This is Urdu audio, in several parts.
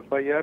FIR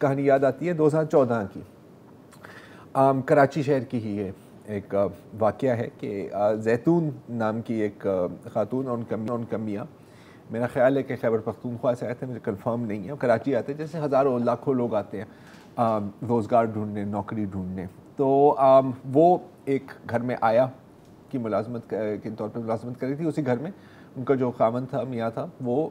کہانی یاد آتی ہے 2014 کی، کراچی شہر کی ہی ہے ایک واقعہ ہے کہ زیتون نام کی ایک خاتون اور ان کا میاں، میرا خیال ہے کہ خیبر پختونخوا سے آئے تھے، مجھے کنفرم نہیں ہے، کراچی آتے جیسے ہزاروں لاکھوں لوگ آتے ہیں روزگار ڈھونڈنے، نوکری ڈھونڈنے. تو وہ ایک گھر میں آیا کی ملازمت کے طور پہ ملازمت کری تھی. اسی گھر میں ان کا جو خاوند تھا، میاں تھا، وہ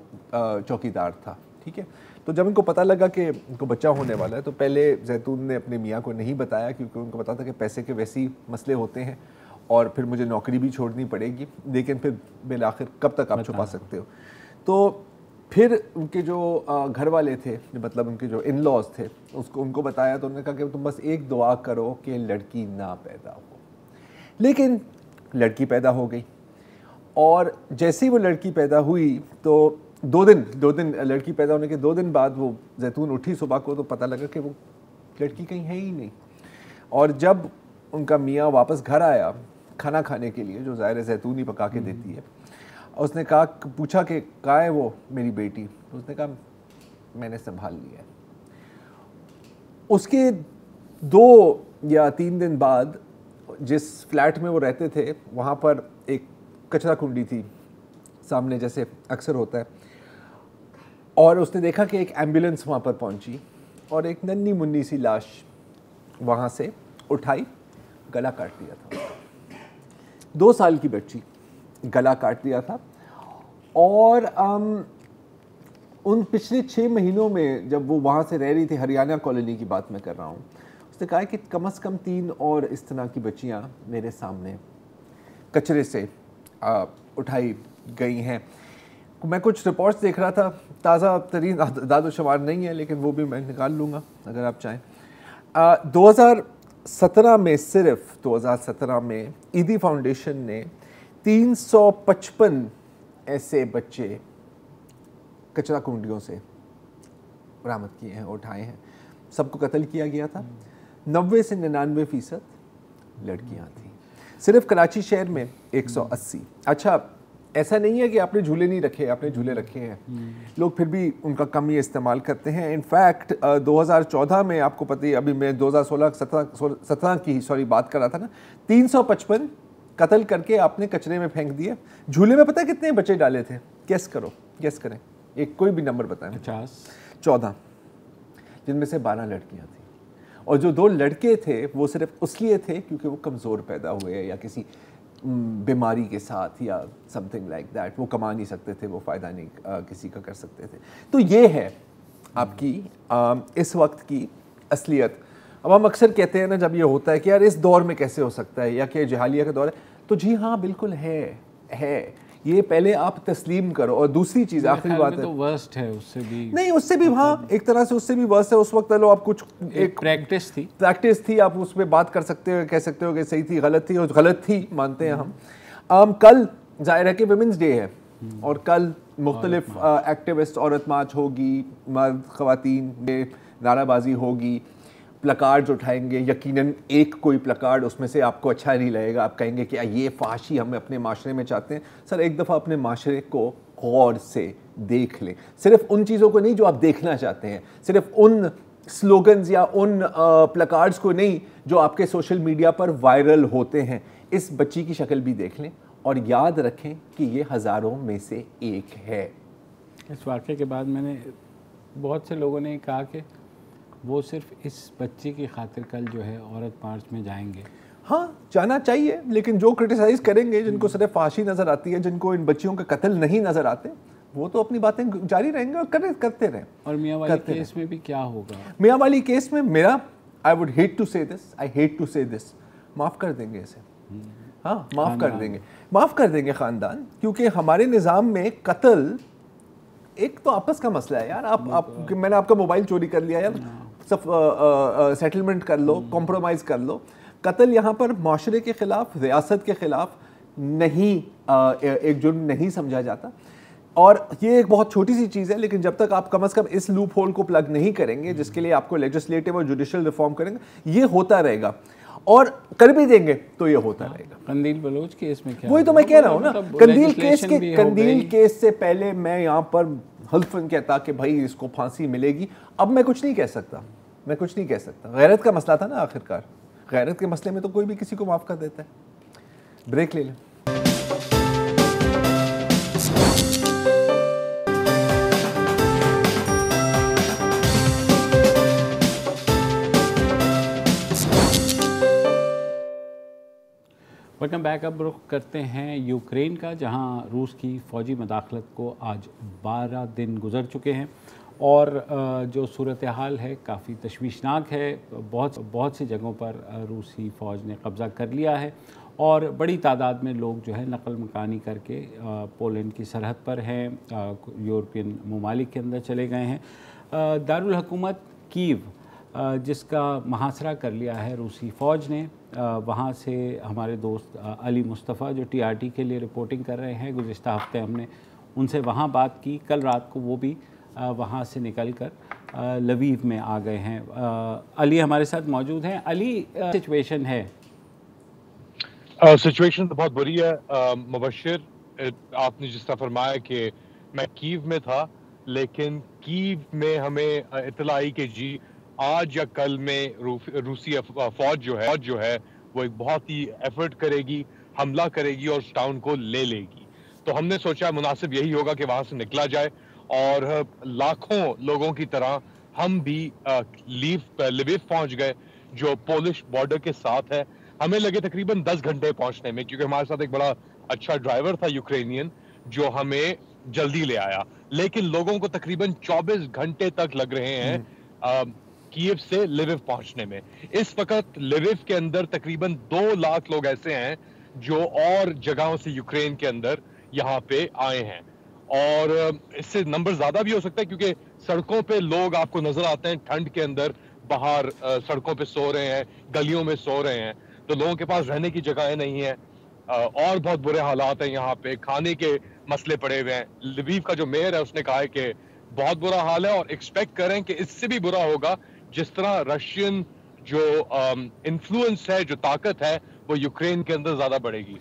چوکیدار تھا. ٹھیک ہے. تو جب ان کو پتہ لگا کہ ان کو بچہ ہونے والا ہے تو پہلے زیتون نے اپنے میاں کو نہیں بتایا، کیونکہ ان کو پتا تھا کہ پیسے کے ویسے ہی مسئلے ہوتے ہیں اور پھر مجھے نوکری بھی چھوڑنی پڑے گی، لیکن پھر بالآخر کب تک آپ چھپا سکتے ہو. تو پھر ان کے جو گھر والے تھے، مطلب ان کے جو ان لاز تھے، ان کو بتایا تو انہوں نے کہا کہ تم بس ایک دعا کرو کہ لڑکی نہ پیدا ہو. لیکن لڑکی پیدا ہو گئی، اور جیسے ہی وہ لڑکی پیدا ہوئی تو دو دن لڑکی پیدا ہونے کے 2 دن بعد وہ زیتون اٹھی صبح کو تو پتہ لگا کہ وہ لڑکی کہیں ہے ہی نہیں. اور جب ان کا میاں واپس گھر آیا کھانا کھانے کے لیے، جو ظاہر زیتون ہی پکا کے دیتی ہے، اس نے پوچھا کہ کہاں ہے وہ میری بیٹی؟ اس نے کہا میں نے سنبھال لیا ہے. اس کے 2 یا 3 دن بعد جس فلیٹ میں وہ رہتے تھے وہاں پر ایک کچرا کنڈی تھی سامنے، جیسے اکثر ہوتا ہے، اور اس نے دیکھا کہ ایک ایمبولینس وہاں پر پہنچی اور ایک ننھی منی سی لاش وہاں سے اٹھائی، گلا کاٹ دیا تھا. 2 سال کی بچی، گلا کاٹ دیا تھا. اور ان پچھلے 6 مہینوں میں جب وہ وہاں سے رہ رہی تھی، ہریانہ کالونی کی بات میں کر رہا ہوں، اس نے کہا کہ کم از کم 3 اور اس طرح کی بچیاں میرے سامنے کچرے سے اٹھائی گئی ہیں. میں کچھ رپورٹس دیکھ رہا تھا، تازہ ترین اعداد و شمار نہیں ہے لیکن وہ بھی میں نکال لوں گا اگر آپ چاہیں. 2017 میں، صرف 2017 میں ایدی فاؤنڈیشن نے 355 ایسے بچے کچرا کنڈیوں سے برآمد کیے ہیں، اٹھائے ہیں. سب کو قتل کیا گیا تھا. 90 سے 99% لڑکیاں تھیں. صرف کراچی شہر میں 180. اچھا، ایسا نہیں ہے کہ آپ نے جھولے نہیں رکھے، آپ نے جھولے رکھے ہیں. لوگ پھر بھی ان کا کم ہی استعمال کرتے ہیں. انفیکٹ 2014 میں آپ کو پتہ ہی، ابھی میں 2016-17 کی بات کر رہا تھا نا، 355 قتل کر کے آپ نے کچرے میں پھینک دیے. جھولے میں پتہ کتنے بچے ڈالے تھے؟ گیس کرو، گیس کریں، ایک کوئی بھی نمبر بتائیں. 14، جن میں سے 12 لڑکیاں تھیں. اور جو 2 لڑکے تھے وہ صرف اس لیے تھے کیونکہ وہ کمزور پیدا ہوئے یا کسی بیماری کے ساتھ یا سم تھنگ لائک دیٹ. وہ کما نہیں سکتے تھے، وہ فائدہ نہیں کسی کا کر سکتے تھے. تو یہ ہے آپ کی اس وقت کی اصلیت. اب ہم اکثر کہتے ہیں نا جب یہ ہوتا ہے کہ یار اس دور میں کیسے ہو سکتا ہے، یا کہ جہالیہ کا دور ہے، تو جی ہاں بالکل ہے. یہ پہلے آپ تسلیم کرو. اور دوسری چیز، آخری بات ہے، تو ورسٹ ہے، اس سے بھی نہیں، اس سے بھی، ہاں ایک طرح سے اس سے بھی ورسٹ ہے. اس وقت لو آپ کچھ ایک پریکٹس تھی، آپ اس پہ بات کر سکتے ہو، کہہ سکتے ہو کہ صحیح تھی، غلط تھی، اور غلط تھی مانتے ہیں ہم. کل ظاہر ہے کہ ویمنس ڈے ہے، اور کل مختلف ایکٹیوسٹ، عورت مارچ ہوگی، مرد خواتین میں نعرہ بازی ہوگی، پلکارڈز اٹھائیں گے. یقیناً ایک کوئی پلکارڈ اس میں سے آپ کو اچھا نہیں لگے گا، آپ کہیں گے کہ یہ فحاشی ہم اپنے معاشرے میں چاہتے ہیں. سر ایک دفعہ اپنے معاشرے کو غور سے دیکھ لیں، صرف ان چیزوں کو نہیں جو آپ دیکھنا چاہتے ہیں، صرف ان سلوگنز یا ان پلکارڈز کو نہیں جو آپ کے سوشل میڈیا پر وائرل ہوتے ہیں. اس بچی کی شکل بھی دیکھ لیں اور یاد رکھیں کہ یہ ہزاروں میں سے ایک ہے. اس واقعے کے بعد میں نے بہت سے لوگوں نے کہا کہ وہ صرف اس بچی کی خاطر کل جو ہے عورت مارچ میں جائیں گے. ہاں جانا چاہیے، لیکن جو کرٹیسائز کریں گے، جن کو صرف فحاشی نظر آتی ہے، جن کو ان بچیوں کا قتل نہیں نظر آتے، وہ تو اپنی باتیں جاری رہیں گے اور کرتے رہیں. اور میاں والی کیس میں بھی کیا ہوگا؟ میاں والی کیس میں میرا I would hate to say this معاف کر دیں گے اسے. ہاں معاف کر دیں گے خاندان، کیونکہ ہمارے نظام میں قتل ایک تو آپس کا مسئلہ ہے یار. میں نے آپ کا موبائل چوری کر لیا یار، سیٹلمنٹ کر لو، کمپرومائز کر لو. قتل یہاں پر معاشرے کے خلاف، ریاست کے خلاف نہیں، ایک جرم نہیں سمجھا جاتا. اور یہ ایک بہت چھوٹی سی چیز ہے، لیکن جب تک آپ کم از کم اس لوپ ہول کو پلگ نہیں کریں گے جس کے لیے آپ کو لیجسلیٹو اور جوڈیشل ریفارم کریں گے، یہ ہوتا رہے گا. اور کر بھی دیں گے تو یہ ہوتا رہے گا. قندیل بلوچ کیس میں کیا؟ وہی تو میں کہہ رہا ہوں نا، قندیل کیس سے پہلے میں یہاں پر حلفاً کہتا کہ بھائی اس کو پھانسی ملے گی. اب میں کچھ نہیں کہہ سکتا. میں کچھ نہیں کہہ سکتا. غیرت کا مسئلہ تھا نا آخر کار, غیرت کے مسئلے میں تو کوئی بھی کسی کو معاف کر دیتا ہے. بریک لے لیں. Welcome back. اب رخ کرتے ہیں یوکرین کا, جہاں روس کی فوجی مداخلت کو آج 12 دن گزر چکے ہیں اور جو صورتحال ہے کافی تشویشناک ہے. بہت سی جگہوں پر روسی فوج نے قبضہ کر لیا ہے اور بڑی تعداد میں لوگ جو ہے نقل مکانی کر کے پولینڈ کی سرحد پر ہیں, یورپین ممالک کے اندر چلے گئے ہیں. دارالحکومت کیو جس کا محاصرہ کر لیا ہے روسی فوج نے, وہاں سے ہمارے دوست علی مصطفیٰ جو ٹی آر ٹی کے لیے رپورٹنگ کر رہے ہیں, گزشتہ ہفتے ہم نے ان سے وہاں بات کی. کل رات کو وہ بھی وہاں سے نکل کر لویو میں آ گئے ہیں. علی ہمارے ساتھ موجود ہیں. علی, سچویشن ہے؟ سچویشن تو بہت بری ہے مبشر. آپ نے جس طرح فرمایا کہ میں کیو میں تھا, لیکن کیو میں ہمیں اطلاع آئی کہ جی آج یا کل میں روسی فوج جو ہے وہ ایک بہت ہی ایفرٹ کرے گی, حملہ کرے گی اور اس ٹاؤن کو لے لے گی. تو ہم نے سوچا مناسب یہی ہوگا کہ وہاں سے نکلا جائے, اور لاکھوں لوگوں کی طرح ہم بھی لویو پہنچ گئے جو پولش بارڈر کے ساتھ ہے. ہمیں لگے تقریباً 10 گھنٹے پہنچنے میں, کیونکہ ہمارے ساتھ ایک بڑا اچھا ڈرائیور تھا یوکرینین جو ہمیں جلدی لے آیا, لیکن لوگوں کو تقریباً 24 گھنٹے تک لگ رہے ہیں کیو سے لیویو پہنچنے میں. اس وقت لیویو کے اندر تقریباً 2 لاکھ لوگ ایسے ہیں جو اور جگہوں سے یوکرین کے اندر یہاں پہ آئے ہیں, اور اس سے نمبر زیادہ بھی ہو سکتا ہے کیونکہ سڑکوں پہ لوگ آپ کو نظر آتے ہیں ٹھنڈ کے اندر, باہر سڑکوں پہ سو رہے ہیں, گلیوں میں سو رہے ہیں, تو لوگوں کے پاس رہنے کی جگہیں نہیں ہیں, اور بہت برے حالات ہیں یہاں پہ, کھانے کے مسئلے پڑے ہوئے ہیں. لویو کا جو میئر ہے اس نے کہا ہے کہ بہت برا حال ہے, اور ایکسپیکٹ کریں کہ اس سے بھی برا ہوگا جس طرح رشین جو انفلوئنس ہے, جو طاقت ہے, وہ یوکرین کے اندر زیادہ بڑھے گی.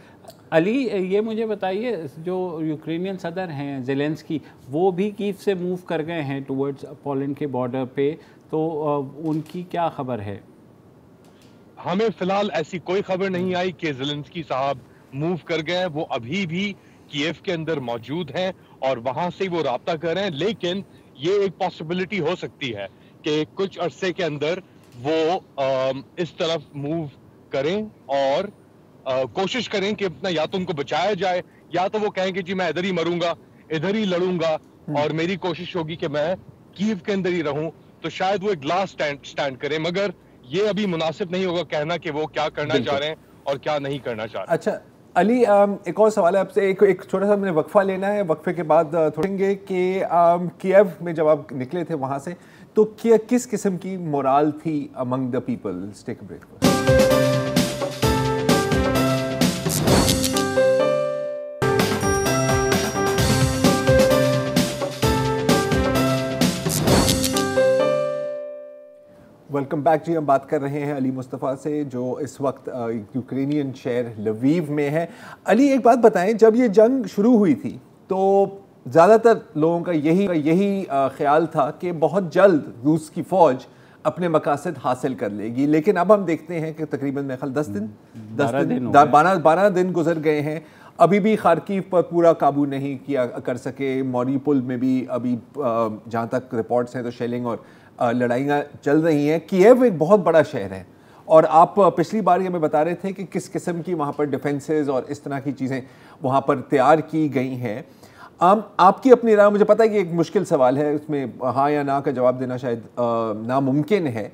علی, یہ مجھے بتائیے, جو یوکرینین صدر ہیں زیلنسکی, وہ بھی کیو سے موو کر گئے ہیں ٹورڈز پولینڈ کے بارڈر پہ, تو ان کی کیا خبر ہے؟ ہمیں فی الحال ایسی کوئی خبر نہیں آئی کہ زیلنسکی صاحب موو کر گئے ہیں. وہ ابھی بھی کیو کے اندر موجود ہیں اور وہاں سے وہ رابطہ کر رہے ہیں, لیکن یہ ایک پاسبلٹی ہو سکتی ہے کہ کچھ عرصے کے اندر وہ اس طرف موو کریں اور کوشش کریں کہ اپنا یا تو ان کو بچایا جائے, یا تو وہ کہیں کہ جی میں ادھر ہی مروں گا, ادھر ہی لڑوں گا, اور میری کوشش ہوگی کہ میں کیو کے اندر ہی رہوں. تو شاید وہ ایک لاسٹ سٹینڈ کریں, مگر یہ ابھی مناسب نہیں ہوگا کہنا کہ وہ کیا کرنا چاہ رہے ہیں اور کیا نہیں کرنا چاہ رہے ہیں. اچھا علی, ایک اور سوال ہے آپ سے, ایک چھوٹا سا میں نے وقفہ لینا ہے, وقفے کے بعد تھوڑیں گے کہ کیو میں جب آپ نکلے تھے وہاں سے تو کس قسم کی مورال تھی among the people. Let's take a break. Welcome back جی. ہم بات کر رہے ہیں علی مصطفیٰ سے جو اس وقت یوکرینین شہر لویو میں ہے. علی, ایک بات بتائیں, جب یہ جنگ شروع ہوئی تھی تو زیادہ تر لوگوں کا یہی خیال تھا کہ بہت جلد روس کی فوج اپنے مقاصد حاصل کر لے گی, لیکن اب ہم دیکھتے ہیں کہ تقریباً 12 دن گزر گئے ہیں, ابھی بھی خارکیو پر پورا قابو نہیں کیا کر سکے. موریوپول میں بھی ابھی جہاں تک رپورٹس ہیں تو شیلنگ اور لڑائیاں چل رہی ہیں. کیو ایک بہت بڑا شہر ہے, اور آپ پچھلی بار ہمیں بتا رہے تھے کہ کس قسم کی وہاں پر ڈیفنسز اور اس طرح کی چیزیں وہاں پر تیار کی گئی ہیں. آپ کی اپنی رائے, مجھے پتہ ہے کہ ایک مشکل سوال ہے, اس میں ہاں یا نہ کا جواب دینا شاید ناممکن ہے.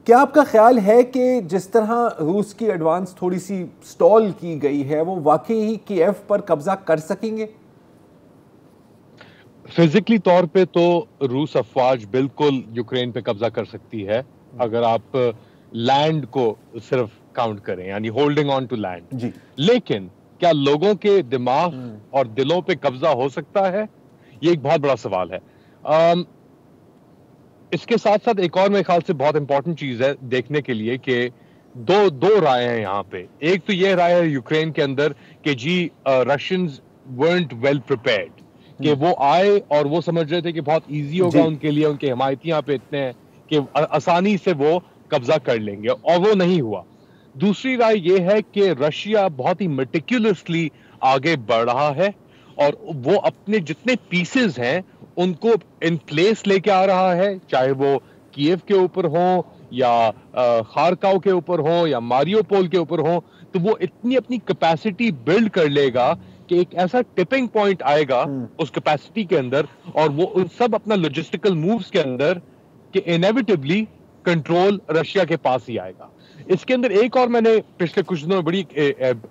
کیا آپ کا خیال ہے کہ جس طرح روس کی ایڈوانس تھوڑی سی سٹال کی گئی ہے وہ واقعی ہی کیو پر قبضہ کر سکیں گے؟ فزیکلی طور پہ تو روس افواج بالکل یوکرین پہ قبضہ کر سکتی ہے اگر آپ لینڈ کو صرف کاؤنٹ کریں, یعنی ہولڈنگ آن ٹو لینڈ جی. لیکن کیا لوگوں کے دماغ اور دلوں پہ قبضہ ہو سکتا ہے, یہ ایک بہت بڑا سوال ہے. اس کے ساتھ ساتھ ایک اور میرے خیال سے بہت امپورٹنٹ چیز ہے دیکھنے کے لیے کہ دو رائے ہیں یہاں پہ. ایک تو یہ رائے ہے یوکرین کے اندر کہ جی رشینز ورنٹ ویل پریپیئرڈ, کہ وہ آئے اور وہ سمجھ رہے تھے کہ بہت ایزی ہوگا ان کے لیے, ان کے حمایتی یہاں پہ اتنے ہیں کہ آسانی سے وہ قبضہ کر لیں گے، اور وہ نہیں ہوا۔ دوسری رائے یہ ہے کہ رشیا بہت ہی میٹیکولسلی آگے بڑھ رہا ہے اور وہ اپنے جتنے پیسز ہیں ان کو ان پلیس لے کے آ رہا ہے، چاہے وہ کیف کے اوپر ہوں یا خارکاؤ کے اوپر ہوں یا ماریوپول کے اوپر ہوں، تو وہ اتنی اپنی کیپیسٹی بلڈ کر لے گا کہ ایک ایسا ٹپنگ پوائنٹ آئے گا اس کیپیسٹی کے اندر، اور وہ ان سب اپنا لاجسٹیکل مووز کے اندر، کہ انیویٹبلی کنٹرول رشیا کے پاس ہی آئے گا۔ اس کے اندر ایک اور میں نے پچھلے کچھ دنوں میں بڑی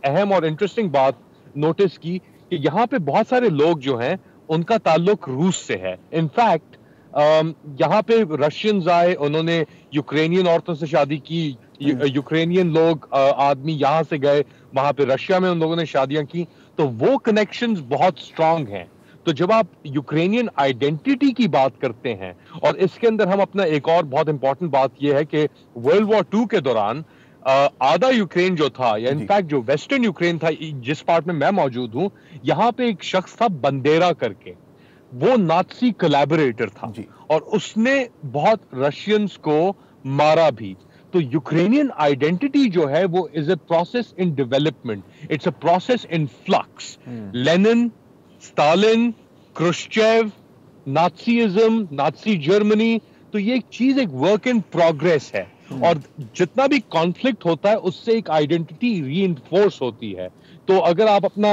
اہم اور انٹرسٹنگ بات نوٹس کی کہ یہاں پہ بہت سارے لوگ جو ہیں ان کا تعلق روس سے ہے۔ انفیکٹ یہاں پہ رشینز آئے، انہوں نے یوکرینین عورتوں سے شادی کی، یوکرینین لوگ آدمی یہاں سے گئے وہاں پہ رشیا میں ان لوگوں نے شادیاں کی، تو وہ کنیکشنز بہت اسٹرانگ ہیں۔ تو جب آپ یوکرینین آئیڈینٹی کی بات کرتے ہیں، اور اس کے اندر ہم اپنا ایک اور بہت امپورٹنٹ بات یہ ہے کہ ورلڈ وار 2 کے دوران آدھا یوکرین جو تھا، یا انفیکٹ جو ویسٹرن یوکرین تھا جس پارٹ میں موجود ہوں، یہاں پہ ایک شخص تھا بندیرا کر کے، وہ نازی کولیبوریٹر تھا اور اس نے بہت رشینز کو مارا بھی۔ تو یوکرینین آئیڈینٹی جو ہے وہ is a process in development, it's a process in flux. Lenin, Stalin, Khrushchev, Nazism, Nazi Germany, تو یہ ایک چیز ایک ورک ان پروگریس ہے، اور جتنا بھی کانفلکٹ ہوتا ہے اس سے ایک آئیڈینٹی ری انفورس ہوتی ہے۔ تو اگر آپ اپنا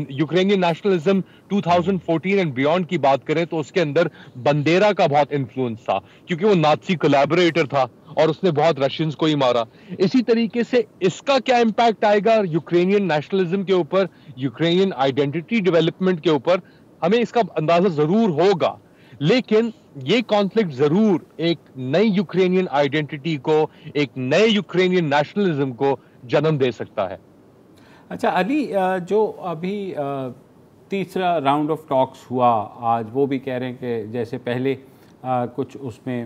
یوکرینین نیشنلزم 2014 اینڈ بیونڈ کی بات کریں تو اس کے اندر بندیرا کا بہت انفلوئنس تھا، کیونکہ وہ نازی کولیبوریٹر تھا اور اس نے بہت رشینز کو ہی مارا۔ اسی طریقے سے اس کا کیا امپیکٹ آئے گا یوکرینین نیشنلزم کے اوپر، یوکرینین آئیڈینٹی ڈیولپمنٹ کے اوپر، ہمیں اس کا اندازہ ضرور ہوگا، لیکن یہ کانفلکٹ ضرور ایک نئی یوکرینین آئیڈینٹی کو، ایک نئے یوکرینین نیشنلزم کو جنم دے سکتا ہے۔ اچھا علی، جو ابھی تیسرا راؤنڈ آف ٹاکس ہوا آج، وہ بھی کہہ رہے ہیں کہ جیسے پہلے کچھ اس میں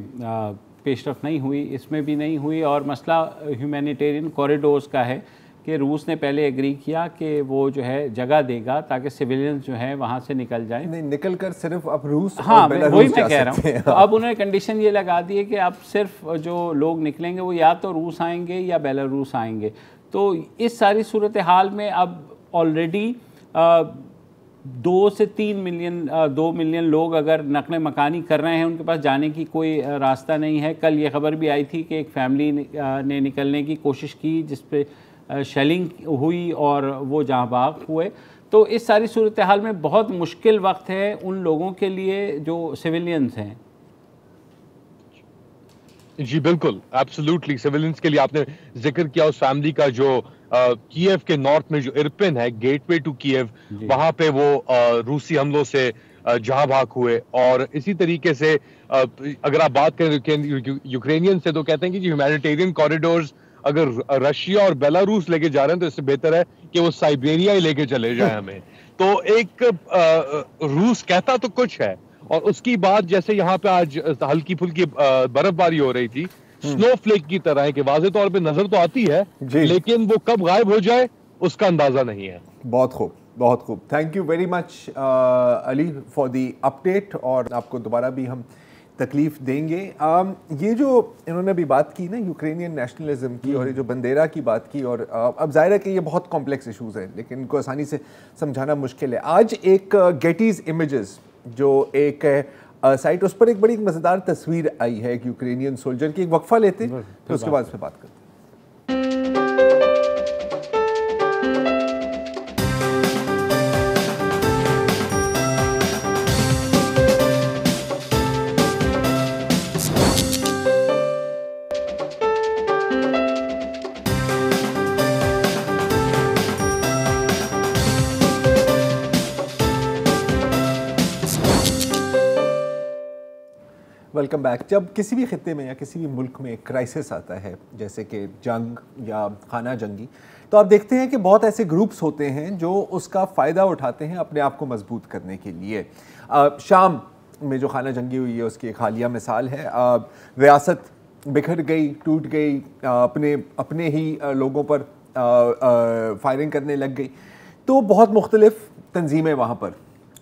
پیش رفت نہیں ہوئی، اس میں بھی نہیں ہوئی، اور مسئلہ ہیومینیٹیرین کوریڈورز کا ہے کہ روس نے پہلے ایگری کیا کہ وہ جو ہے جگہ دے گا تاکہ سویلینز جو ہیں وہاں سے نکل جائیں، نہیں نکل کر صرف اب روس، ہاں وہی میں کہہ رہا ہوں۔ تو اب انہوں نے کنڈیشن یہ لگا دی ہے کہ اب صرف جو لوگ نکلیں گے وہ یا تو روس آئیں گے یا بیلاروس آئیں گے۔ تو اس ساری صورتحال میں اب آلریڈی 2 سے 3 ملین 2 ملین لوگ اگر نقل مکانی کر رہے ہیں، ان کے پاس جانے کی کوئی راستہ نہیں ہے۔ کل یہ خبر بھی آئی تھی کہ ایک فیملی نے نکلنے کی کوشش کی جس پہ شیلنگ ہوئی اور وہ جہاں باغ ہوئے۔ تو اس ساری صورتحال میں بہت مشکل وقت ہے ان لوگوں کے لیے جو سویلینز ہیں۔ جی بالکل، ایبسلیوٹلی، سویلینز کے لیے آپ نے ذکر کیا اس فیملی کا جو کیف کے نارتھ میں جو ارپن ہے، گیٹ وے ٹو کیف، وہاں پہ وہ روسی حملوں سے جہاں بھاگ ہوئے، اور اسی طریقے سے اگر آپ بات کریں یوکرینین سے تو کہتے ہیں کہ ہیومینیٹیرین کوریڈورز اگر رشیا اور بیلاروس لے کے جا رہے ہیں تو اس سے بہتر ہے کہ وہ سائبیریا ہی لے کے چلے جائیں ہمیں۔ تو ایک روس کہتا تو کچھ ہے، اور اس کی بات جیسے یہاں پہ آج ہلکی پھلکی برف باری ہو رہی تھی، سنو فلیک کی طرح ہے کہ واضح طور پہ نظر تو آتی ہے لیکن وہ کب غائب ہو جائے اس کا اندازہ نہیں ہے۔ بہت خوب، بہت خوب، thank you very much Ali for the update, اور آپ کو دوبارہ بھی ہم تکلیف دیں گے۔ یہ جو انہوں نے بھی بات کی نا یوکرینین نیشنلزم کی، اور یہ جو بندیرا کی بات کی، اور اب ظاہر ہے کہ یہ بہت کمپلیکس ایشوز ہیں لیکن ان کو آسانی سے سمجھانا مشکل ہے۔ آج ایک گیٹیز امیجز جو ایک سائٹ، اس پر ایک بڑی مزیدار تصویر آئی ہے ایک یوکرینین سولجر کی۔ ایک وقفہ لیتے پھر اس کے بعد پھر بات کرتے ہیں۔ Welcome back. جب کسی بھی خطے میں یا کسی بھی ملک میں ایک کرائسس آتا ہے، جیسے کہ جنگ یا خانہ جنگی، تو آپ دیکھتے ہیں کہ بہت ایسے گروپس ہوتے ہیں جو اس کا فائدہ اٹھاتے ہیں اپنے آپ کو مضبوط کرنے کے لیے۔ شام میں جو خانہ جنگی ہوئی ہے اس کی ایک حالیہ مثال ہے۔ ریاست بکھر گئی، ٹوٹ گئی، اپنے ہی لوگوں پر فائرنگ کرنے لگ گئی، تو بہت مختلف تنظیمیں وہاں پر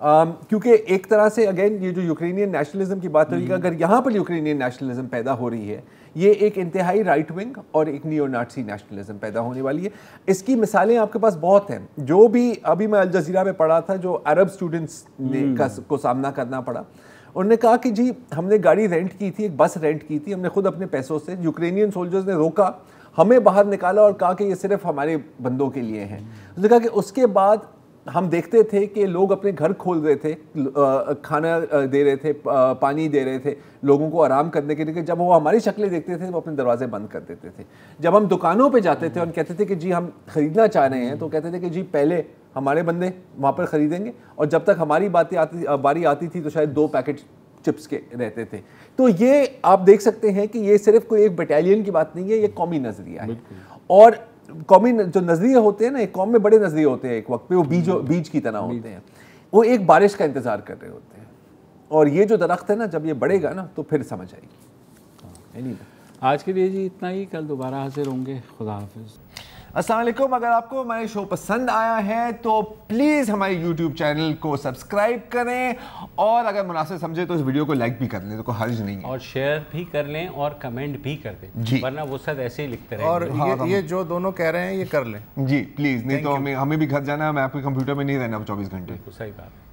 کیونکہ ایک طرح سے اگین یہ جو یوکرینین نیشنلزم کی بات ہوئی کہ اگر یہاں پر یوکرینین نیشنلزم پیدا ہو رہی ہے یہ ایک انتہائی رائٹ ونگ اور ایک نیو نازی نیشنلزم پیدا ہونے والی ہے. اس کی مثالیں آپ کے پاس بہت ہیں. جو بھی ابھی میں الجزیرہ میں پڑھا تھا جو عرب سٹوڈنٹس نے کو سامنا کرنا پڑا, انہوں نے کہا کہ جی ہم نے گاڑی رینٹ کی تھی, ایک بس رینٹ کی تھی ہم نے خود اپنے پیسوں سے, یوکرینین سولجرز نے روکا, ہمیں باہر نکالا اور کہا کہ یہ صرف ہمارے بندوں کے لیے ہیں. اس نے کہا کہ اس کے بعد ہم دیکھتے تھے کہ لوگ اپنے گھر کھول رہے تھے, کھانا دے رہے تھے, پانی دے رہے تھے لوگوں کو آرام کرنے کے لیے, کہ جب وہ ہماری شکلیں دیکھتے تھے وہ اپنے دروازے بند کر دیتے تھے. جب ہم دکانوں پہ جاتے تھے اور کہتے تھے کہ جی ہم خریدنا چاہ رہے ہیں تو کہتے تھے کہ جی پہلے ہمارے بندے وہاں پر خریدیں گے, اور جب تک ہماری باری آتی تھی تو شاید 2 پیکٹ چپس کے رہتے تھے. تو یہ آپ دیکھ سکتے ہیں کہ یہ صرف کوئی ایک بٹالین کی بات نہیں ہے, یہ قومی نظریہ ہے. اور قومی جو نظریے ہوتے ہیں نا, ایک قوم میں بڑے نظریے ہوتے ہیں, ایک وقت پہ وہ بیج کی طرح ہوتے ہیں, وہ ایک بارش کا انتظار کر رہے ہوتے ہیں. اور یہ جو درخت ہے نا جب یہ بڑھے گا نا تو پھر سمجھ آئے گی. آج کے لیے جی اتنا ہی, کل دوبارہ حاضر ہوں گے. خدا حافظ. السلام علیکم. اگر آپ کو ہمارے شو پسند آیا ہے تو پلیز ہمارے یوٹیوب چینل کو سبسکرائب کریں, اور اگر مناسب سمجھے تو اس ویڈیو کو لائک بھی کر لیں, تو کوئی حرج نہیں ہے, اور شیئر بھی کر لیں اور کمنٹ بھی کر دیں جی, ورنہ وہ سب ایسے ہی لکھتے رہیں. اور یہ جو دونوں کہہ رہے ہیں یہ کر لیں جی پلیز, نہیں تو ہمیں بھی گھر جانا ہے, میں آپ کے کمپیوٹر میں نہیں رہنا 24 گھنٹے. صحیح بات.